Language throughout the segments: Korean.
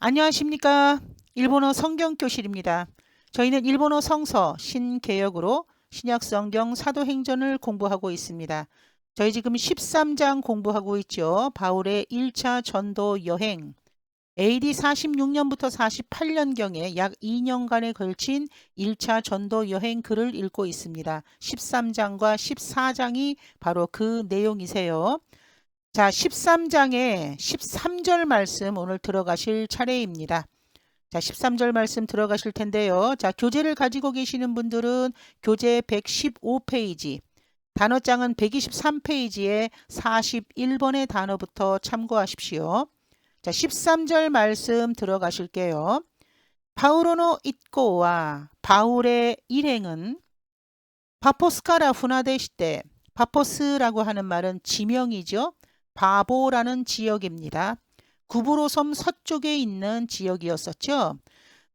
안녕하십니까. 일본어 성경교실입니다. 저희는 일본어 성서 신개역으로 신약성경 사도행전을 공부하고 있습니다. 저희 지금 13장 공부하고 있죠. 바울의 1차 전도 여행. AD 46년부터 48년경에 약 2년간에 걸친 1차 전도 여행 글을 읽고 있습니다. 13장과 14장이 바로 그 내용이세요. 자, 13장의 13절 말씀 오늘 들어가실 차례입니다. 자, 13절 말씀 들어가실 텐데요. 자, 교재를 가지고 계시는 분들은 교재 115페이지, 단어장은 123페이지에 41번의 단어부터 참고하십시오. 자, 13절 말씀 들어가실게요. 파우로노 it고와 바울의 일행은 파포스카라 후나데시대, 파포스라고 하는 말은 지명이죠. 바보라는 지역입니다. 구브로 섬 서쪽에 있는 지역이었었죠.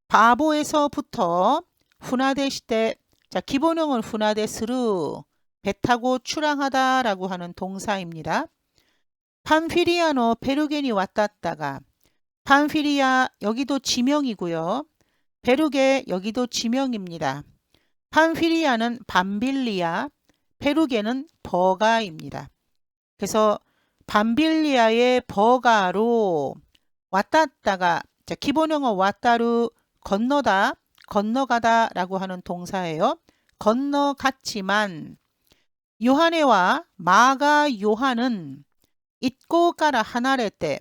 바보에서부터 후나데 시대, 자, 기본형은 후나데스루, 배 타고 출항하다라고 하는 동사입니다. 팜피리아노 베르겐이 왔다다가, 팜피리아 여기도 지명이고요. 베르게 여기도 지명입니다. 팜피리아는 밤빌리아, 페르게는 버가입니다. 그래서 밤빌리아의 버가로 왔다다가, 자, 기본형어 왔다루 건너다, 건너가다 라고 하는 동사예요. 건너갔지만 요하네와 마가 요한은 잊고 가라 하나레 때,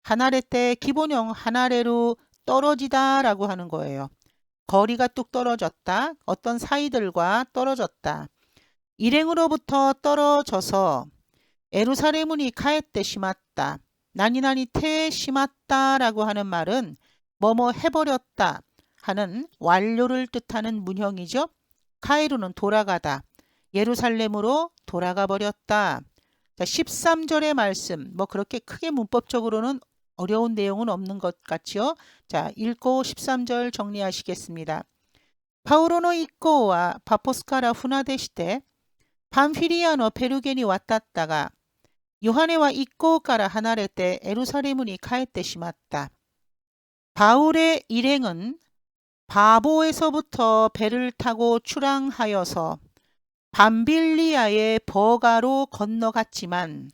하나레 때 기본형 하나레로 떨어지다 라고 하는 거예요. 거리가 뚝 떨어졌다. 어떤 사이들과 떨어졌다. 일행으로부터 떨어져서 에루살레문이 가에때 심았다. 나니나니 테 심았다 라고 하는 말은 뭐뭐 해버렸다 하는 완료를 뜻하는 문형이죠. 카이루는 돌아가다. 예루살렘으로 돌아가 버렸다. 자, 13절의 말씀, 뭐 그렇게 크게 문법적으로는 어려운 내용은 없는 것 같죠. 자, 읽고 13절 정리하시겠습니다. 파우로노 이꼬와 파포스카라 후나데시대 밤피리아노 페르겐이 왔다다가 요하네와 이꼬가라 하나레 때 에루살레문이 가에때 심았다. 바울의 일행은 바보에서부터 배를 타고 출항하여서 밤빌리아의 버가로 건너갔지만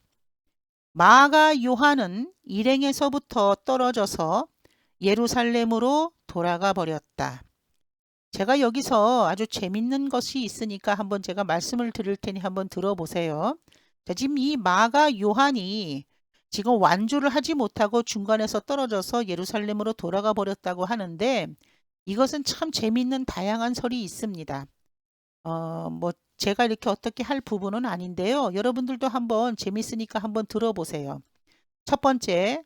마가 요한은 일행에서부터 떨어져서 예루살렘으로 돌아가 버렸다. 제가 여기서 아주 재밌는 것이 있으니까 한번 제가 말씀을 드릴 테니 한번 들어보세요. 자, 지금 이 마가 요한이 지금 완주를 하지 못하고 중간에서 떨어져서 예루살렘으로 돌아가 버렸다고 하는데 이것은 참 재밌는 다양한 설이 있습니다. 뭐 제가 이렇게 어떻게 할 부분은 아닌데요. 여러분들도 한번 재밌으니까 한번 들어보세요. 첫 번째,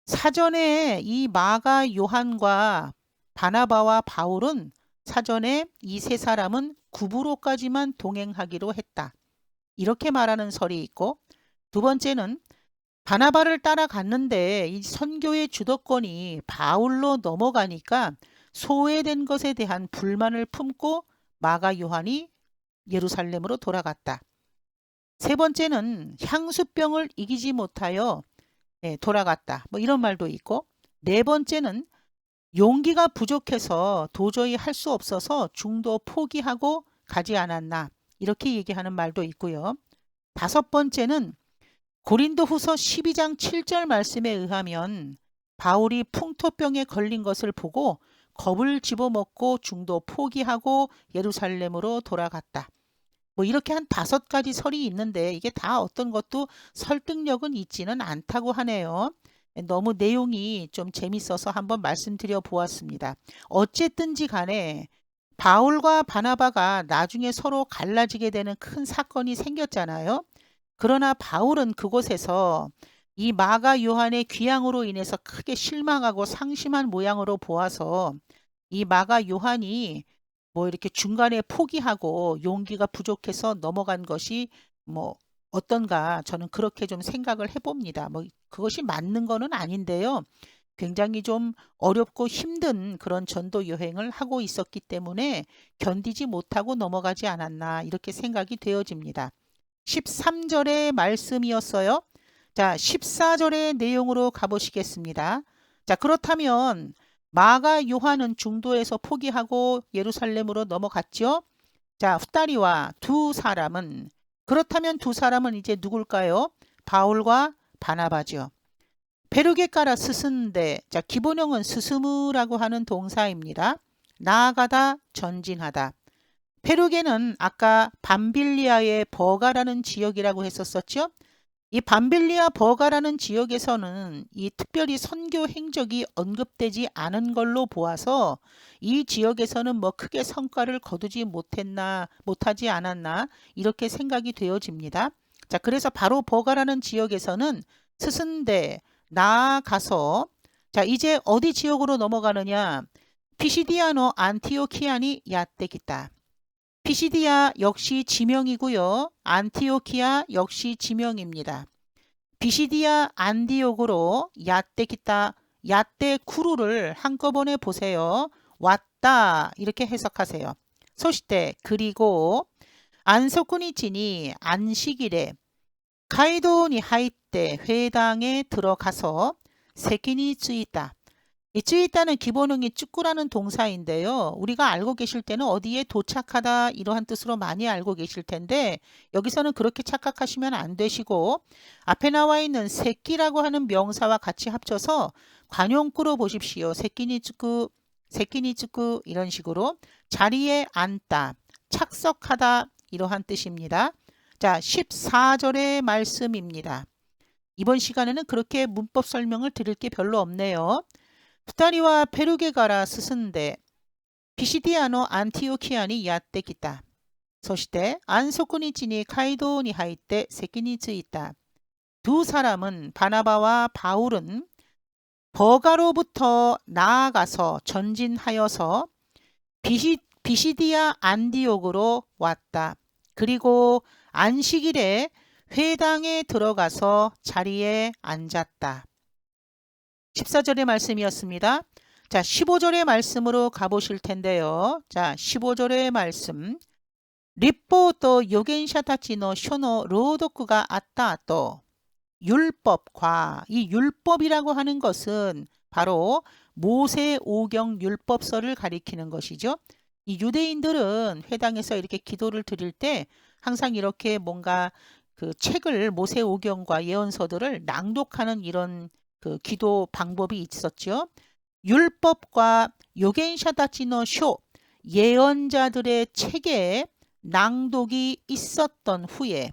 사전에 이 마가 요한과 바나바와 바울은 사전에 이 세 사람은 구브로까지만 동행하기로 했다. 이렇게 말하는 설이 있고, 두 번째는 바나바를 따라갔는데 이 선교의 주도권이 바울로 넘어가니까 소외된 것에 대한 불만을 품고 마가 요한이 예루살렘으로 돌아갔다. 세 번째는 향수병을 이기지 못하여 돌아갔다. 뭐 이런 말도 있고, 네 번째는 용기가 부족해서 도저히 할 수 없어서 중도 포기하고 가지 않았나. 이렇게 얘기하는 말도 있고요. 다섯 번째는 고린도후서 12장 7절 말씀에 의하면 바울이 풍토병에 걸린 것을 보고 겁을 집어먹고 중도 포기하고 예루살렘으로 돌아갔다. 뭐 이렇게 한 5가지 설이 있는데 이게 다 어떤 것도 설득력은 있지는 않다고 하네요. 너무 내용이 좀 재밌어서 한번 말씀드려 보았습니다. 어쨌든지 간에 바울과 바나바가 나중에 서로 갈라지게 되는 큰 사건이 생겼잖아요. 그러나 바울은 그곳에서 이 마가 요한의 귀향으로 인해서 크게 실망하고 상심한 모양으로 보아서 이 마가 요한이 뭐 이렇게 중간에 포기하고 용기가 부족해서 넘어간 것이 뭐 어떤가 저는 그렇게 좀 생각을 해봅니다. 뭐 그것이 맞는 거는 아닌데요. 굉장히 좀 어렵고 힘든 그런 전도 여행을 하고 있었기 때문에 견디지 못하고 넘어가지 않았나 이렇게 생각이 되어집니다. 13절의 말씀이었어요. 자, 14절의 내용으로 가보시겠습니다. 자, 그렇다면 마가 요한은 중도에서 포기하고 예루살렘으로 넘어갔죠. 자, 후다리와 두 사람은, 그렇다면 두 사람은 이제 누굴까요? 바울과 바나바죠. 베르게 가라 스승데, 자, 기본형은 스스무라고 하는 동사입니다. 나아가다, 전진하다. 페르게는 아까 밤빌리아의 버가라는 지역이라고 했었었죠. 이 밤빌리아 버가라는 지역에서는 이 특별히 선교 행적이 언급되지 않은 걸로 보아서 이 지역에서는 뭐 크게 성과를 거두지 못하지 않았나 이렇게 생각이 되어집니다. 자, 그래서 바로 버가라는 지역에서는 스승대 나아가서, 자, 이제 어디 지역으로 넘어가느냐? 피시디아노 안티오키아니 야떼기다. 피시디아 역시 지명이고요. 안티오키아 역시 지명입니다. 피시디아 안디옥으로 야떼기다, 야떼쿠루를 한꺼번에 보세요. 왔다 이렇게 해석하세요. 소시대 그리고 안소쿠니치니 안식일에 카이도니 하이때 회당에 들어가서 세키니 쯔이다. 이 쯔이다는 기본형이 쭈꾸라는 동사인데요. 우리가 알고 계실 때는 어디에 도착하다 이러한 뜻으로 많이 알고 계실 텐데 여기서는 그렇게 착각하시면 안 되시고 앞에 나와 있는 세끼라고 하는 명사와 같이 합쳐서 관용구로 보십시오. 세끼니 쭈꾸, 세끼니 쭈꾸 이런 식으로 자리에 앉다, 착석하다 이러한 뜻입니다. 자, 14절의 말씀입니다. 이번 시간에는 그렇게 문법 설명을 드릴 게 별로 없네요. 후다리와 페르게 가라 스승데 피시디아노 안티오키아니 야떼기다. 소시대 안소쿠니치니 카이도니 하이때 세키니 쯔이다. 두 사람은 바나바와 바울은 버가로부터 나아가서 전진하여서 비시디아 안디옥으로 왔다. 그리고 안식일에 회당에 들어가서 자리에 앉았다. 14절의 말씀이었습니다. 자, 15절의 말씀으로 가보실 텐데요. 자, 15절의 말씀. 리포토 요겐샤타치노 쇼노 로도쿠가 아따또. 율법과, 이 율법이라고 하는 것은 바로 모세오경 율법서를 가리키는 것이죠. 이 유대인들은 회당에서 이렇게 기도를 드릴 때 항상 이렇게 뭔가 그 책을, 모세오경과 예언서들을 낭독하는 이런 그 기도 방법이 있었죠. 율법과 요겐샤다치노 쇼, 예언자들의 책에 낭독이 있었던 후에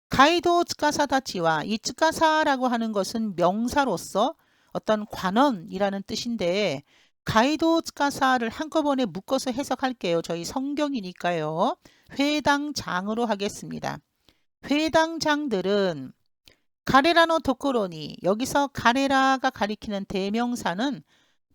가이도 츠카사다치와, 이 츠카사라고 하는 것은 명사로서 어떤 관원이라는 뜻인데 가이도 츠카사를 한꺼번에 묶어서 해석할게요. 저희 성경이니까요. 회당장으로 하겠습니다. 회당장들은 가레라노 도코로니, 여기서 가레라가 가리키는 대명사는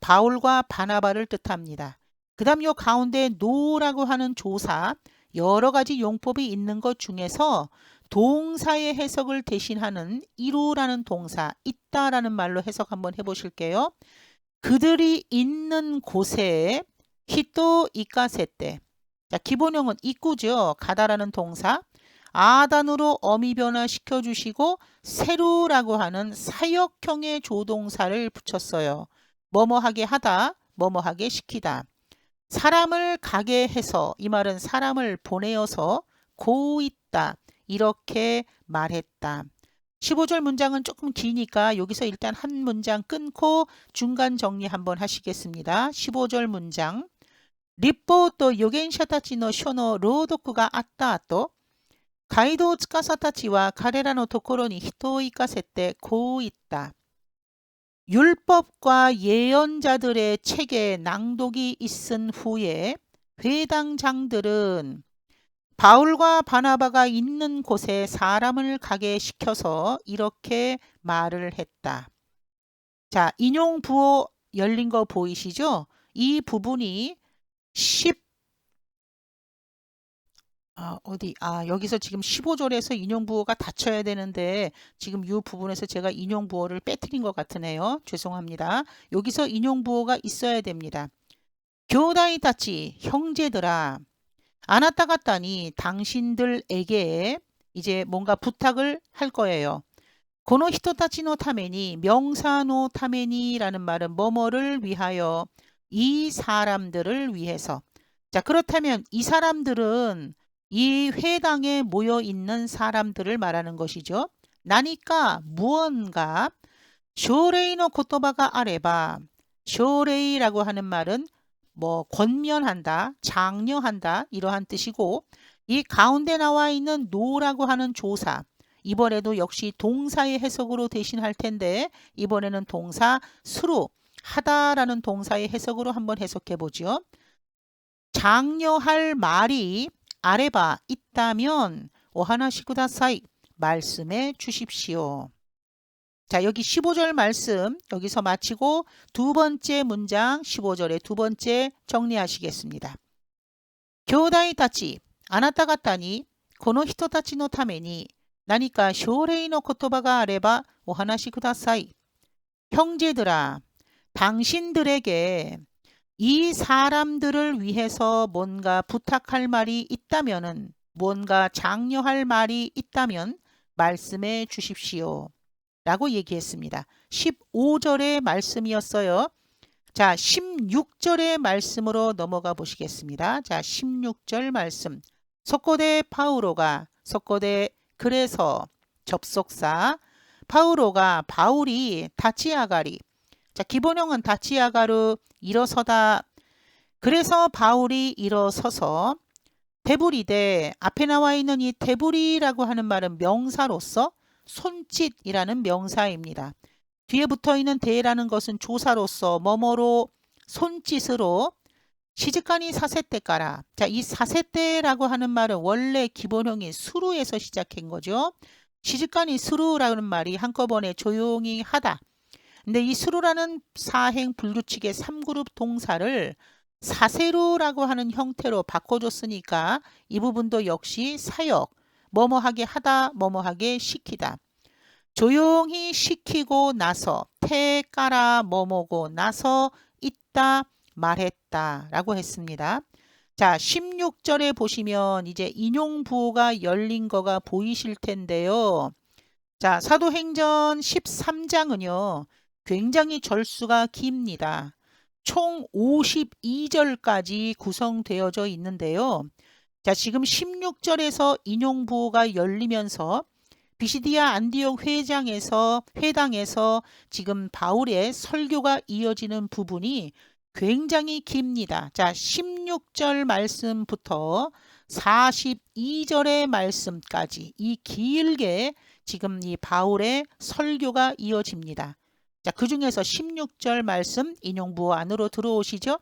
바울과 바나바를 뜻합니다. 그 다음 요 가운데 노라고 하는 조사, 여러 가지 용법이 있는 것 중에서 동사의 해석을 대신하는 이루라는 동사, 있다라는 말로 해석 한번 해보실게요. 그들이 있는 곳에 히토 이카세떼. 자, 기본형은 있구죠. 가다라는 동사. 아단으로 어미 변화시켜 주시고 세루라고 하는 사역형의 조동사를 붙였어요. 뭐뭐하게 하다, 뭐뭐하게 시키다. 사람을 가게 해서, 이 말은 사람을 보내어서 고 있다 이렇게 말했다. 15절 문장은 조금 기니까 여기서 일단 한 문장 끊고 중간 정리 한번 하시겠습니다. 15절 문장. 리포토 요겐샤타치노 쇼노 로도쿠가 아따또 가이도 츠카사타치와 가레라노 도코로니 히토 이카세떼 고 있다. 율법과 예언자들의 책에 낭독이 있은 후에 회당장들은 바울과 바나바가 있는 곳에 사람을 가게 시켜서 이렇게 말을 했다. 자, 인용 부호 열린 거 보이시죠? 이 부분이 여기서 지금 15절에서 인용부호가 닫혀야 되는데 지금 이 부분에서 제가 인용부호를 빼뜨린 것 같으네요. 죄송합니다. 여기서 인용부호가 있어야 됩니다. 교다이다치, 형제들아, 아나타가따니 당신들에게 이제 뭔가 부탁을 할 거예요. 고노 히토타치노 타메니, 명사노 타메니라는 말은 뭐뭐를 위하여, 이 사람들을 위해서. 자, 그렇다면 이 사람들은 이 회당에 모여 있는 사람들을 말하는 것이죠. 나니까 무언가 쇼레이노 고토바가 아레바, 쇼레이라고 하는 말은 뭐 권면한다, 장려한다 이러한 뜻이고, 이 가운데 나와 있는 노라고 하는 조사, 이번에도 역시 동사의 해석으로 대신할 텐데 이번에는 동사 수로 하다라는 동사의 해석으로 한번 해석해 보죠. 장려할 말이 아래바 있다면 오하나시쿠다사이, 말씀해 주십시오. 자, 여기 15절 말씀 여기서 마치고 두 번째 문장 15절의 두 번째 정리하시겠습니다. 교다이 타치 아나타 가타니 고노 히토 타치 노 타메니 나니까 쇼레이 노 코토바가 아레바 오하나시 쿠다사이. 형제들아, 당신들에게 이 사람들을 위해서 뭔가 부탁할 말이 있다면은, 뭔가 장려할 말이 있다면 말씀해 주십시오 라고 얘기했습니다. 15절의 말씀이었어요. 자, 16절의 말씀으로 넘어가 보시겠습니다. 자, 16절 말씀. 소코데 파우로가, 소코데 그래서 접속사, 파우로가 바울이 다치아가리. 자, 기본형은 다치아가르 일어서다. 그래서 바울이 일어서서 데부리데, 앞에 나와 있는 이 데부리라고 하는 말은 명사로서 손짓이라는 명사입니다. 뒤에 붙어 있는 데라는 것은 조사로서 뭐뭐로 손짓으로 시즈카니 사세테까라. 자, 이 사세테라고 하는 말은 원래 기본형이 수루에서 시작한 거죠. 시즈카니 수루라는 말이 한꺼번에 조용히 하다. 근데 이 수루라는 사행 불규칙의 3그룹 동사를 사세루라고 하는 형태로 바꿔줬으니까 이 부분도 역시 사역, 뭐뭐하게 하다, 뭐뭐하게 시키다. 조용히 시키고 나서, 태까라 뭐뭐고 나서 있다, 말했다 라고 했습니다. 자, 16절에 보시면 이제 인용부호가 열린 거가 보이실 텐데요. 자, 사도행전 13장은요. 굉장히 절수가 깁니다. 총 52절까지 구성되어져 있는데요. 자, 지금 16절에서 인용부호가 열리면서 비시디아 안디옥 회당에서 지금 바울의 설교가 이어지는 부분이 굉장히 깁니다. 자, 16절 말씀부터 42절의 말씀까지 이 길게 지금 이 바울의 설교가 이어집니다. 자, 그 중에서 16절 말씀 인용부호 안으로 들어오시죠.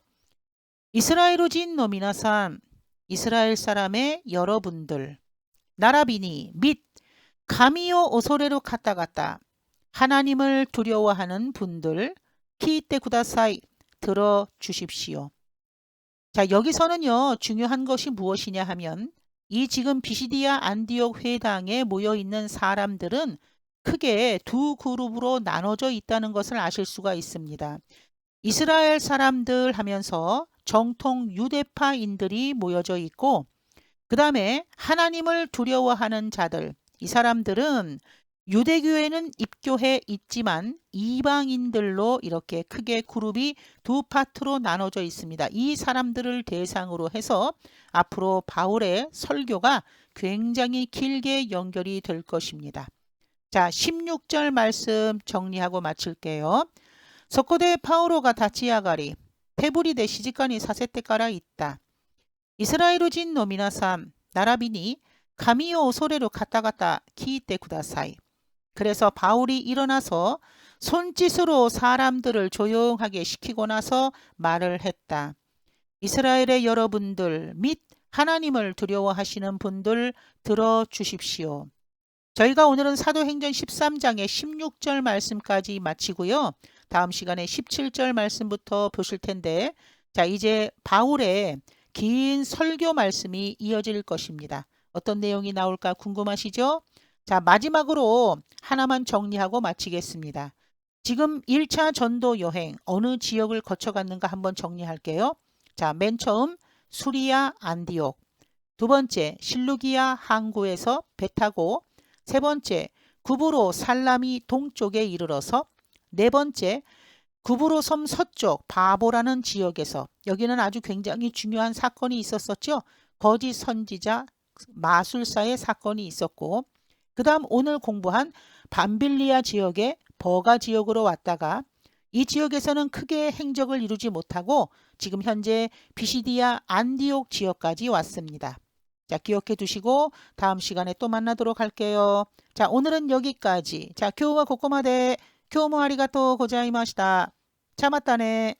이스라엘오진 노미나산, 이스라엘 사람의 여러분들, 나라비니 및 가미오 오소레로 갔다 하나님을 두려워하는 분들, 키이테 구다사이, 들어주십시오. 자, 여기서는요 중요한 것이 무엇이냐 하면 이 지금 비시디아 안디옥 회당에 모여있는 사람들은 크게 두 그룹으로 나눠져 있다는 것을 아실 수가 있습니다. 이스라엘 사람들 하면서 정통 유대파인들이 모여져 있고, 그 다음에 하나님을 두려워하는 자들, 이 사람들은 유대교회는 입교해 있지만 이방인들로 이렇게 크게 그룹이 두 파트로 나눠져 있습니다. 이 사람들을 대상으로 해서 앞으로 바울의 설교가 굉장히 길게 연결이 될 것입니다. 자, 16절 말씀 정리하고 마칠게요. 소코데 파우로가 다치아가리 테부리데 시지카니 사세테까라 있다. 이스라엘오진 노미나삼 나라비니 가미오 오소레로 갔다 키이테 구다사이. 그래서 바울이 일어나서 손짓으로 사람들을 조용하게 시키고 나서 말을 했다. 이스라엘의 여러분들 및 하나님을 두려워하시는 분들 들어주십시오. 저희가 오늘은 사도행전 13장의 16절 말씀까지 마치고요. 다음 시간에 17절 말씀부터 보실 텐데, 자, 이제 바울의 긴 설교 말씀이 이어질 것입니다. 어떤 내용이 나올까 궁금하시죠? 자, 마지막으로 하나만 정리하고 마치겠습니다. 지금 1차 전도 여행 어느 지역을 거쳐갔는가 한번 정리할게요. 자, 맨 처음 수리아 안디옥, 두 번째 실루기아 항구에서 배 타고, 세 번째 구브로 살라미 동쪽에 이르러서 네 번째 구브로 섬 서쪽 바보라는 지역에서 여기는 아주 굉장히 중요한 사건이 있었었죠. 거짓 선지자 마술사의 사건이 있었고 그 다음 오늘 공부한 밤빌리아 지역의 버가 지역으로 왔다가 이 지역에서는 크게 행적을 이루지 못하고 지금 현재 비시디아 안디옥 지역까지 왔습니다. 자, 기억해 두시고 다음 시간에 또 만나도록 할게요. 자, 오늘은 여기까지. 자, 교우와 고코마데 교모 아리가또 고자이마시다. 자, 맞다네.